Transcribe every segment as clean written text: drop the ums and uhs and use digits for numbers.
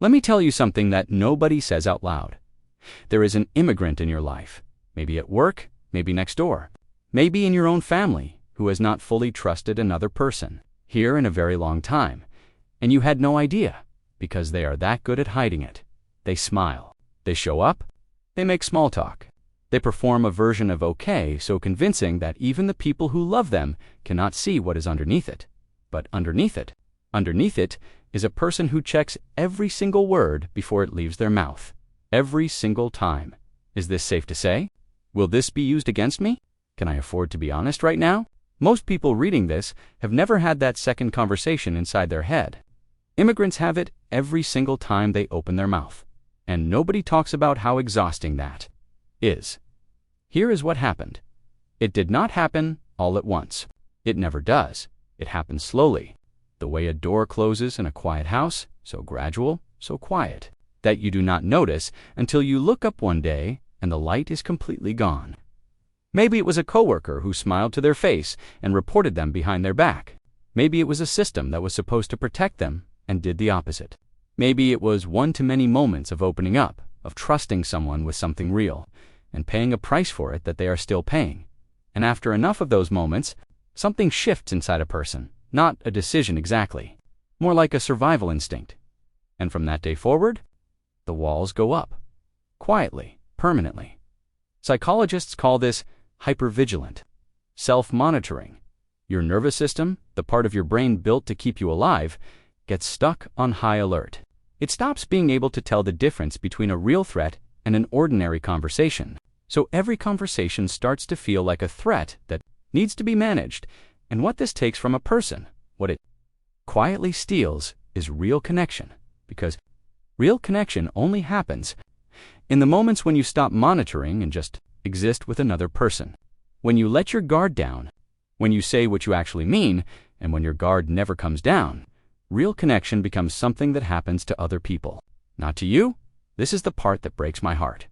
Let me tell you something that nobody says out loud. There is an immigrant in your life, maybe at work, maybe next door, maybe in your own family, who has not fully trusted another person here in a very long time, and you had no idea, because they are that good at hiding it. They smile, they show up, they make small talk. They perform a version of okay so convincing that even the people who love them cannot see what is underneath it. But underneath it is a person who checks every single word before it leaves their mouth. Every single time. Is this safe to say? Will this be used against me? Can I afford to be honest right now? Most people reading this have never had that second conversation inside their head. Immigrants have it every single time they open their mouth. And nobody talks about how exhausting that is. Here is what happened. It did not happen all at once. It never does. It happens slowly. The way a door closes in a quiet house, so gradual, so quiet, that you do not notice until you look up one day and the light is completely gone. Maybe it was a coworker who smiled to their face and reported them behind their back. Maybe it was a system that was supposed to protect them and did the opposite. Maybe it was one-to-many moments of opening up, of trusting someone with something real, and paying a price for it that they are still paying. And after enough of those moments, something shifts inside a person, not a decision exactly, more like a survival instinct. And from that day forward, the walls go up, quietly, permanently. Psychologists call this hypervigilant, self-monitoring. Your nervous system, the part of your brain built to keep you alive, gets stuck on high alert. It stops being able to tell the difference between a real threat and an ordinary conversation. So every conversation starts to feel like a threat that needs to be managed. And what this takes from a person, what it quietly steals, is real connection. Because real connection only happens in the moments when you stop monitoring and just exist with another person. When you let your guard down, when you say what you actually mean, and when your guard never comes down, real connection becomes something that happens to other people. Not to you. This is the part that breaks my heart.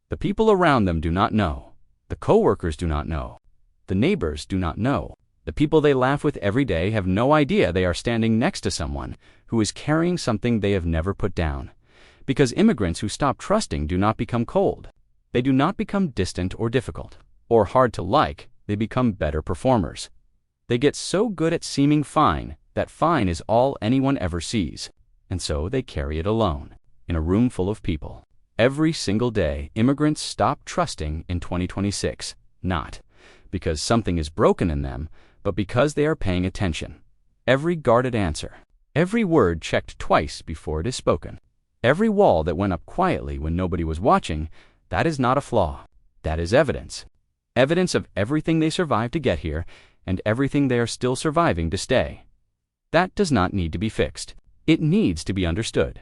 The people around them do not know. The coworkers do not know. The neighbors do not know. The people they laugh with every day have no idea they are standing next to someone who is carrying something they have never put down. Because immigrants who stop trusting do not become cold. They do not become distant or difficult, or hard to like. They become better performers. They get so good at seeming fine that fine is all anyone ever sees, and so they carry it alone, in a room full of people. Every single day, immigrants stop trusting in 2026, not because something is broken in them, but because they are paying attention. Every guarded answer, every word checked twice before it is spoken, every wall that went up quietly when nobody was watching, that is not a flaw. That is evidence. Evidence of everything they survived to get here and everything they are still surviving to stay. That does not need to be fixed. It needs to be understood.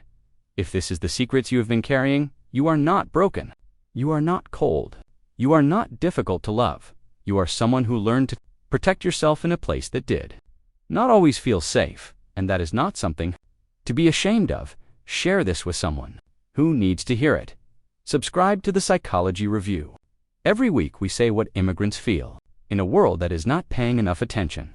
If this is the secrets you have been carrying, you are not broken. You are not cold. You are not difficult to love. You are someone who learned to protect yourself in a place that did not always feel safe, and that is not something to be ashamed of. Share this with someone who needs to hear it. Subscribe to the Psychology Review. Every week we say what immigrants feel in a world that is not paying enough attention.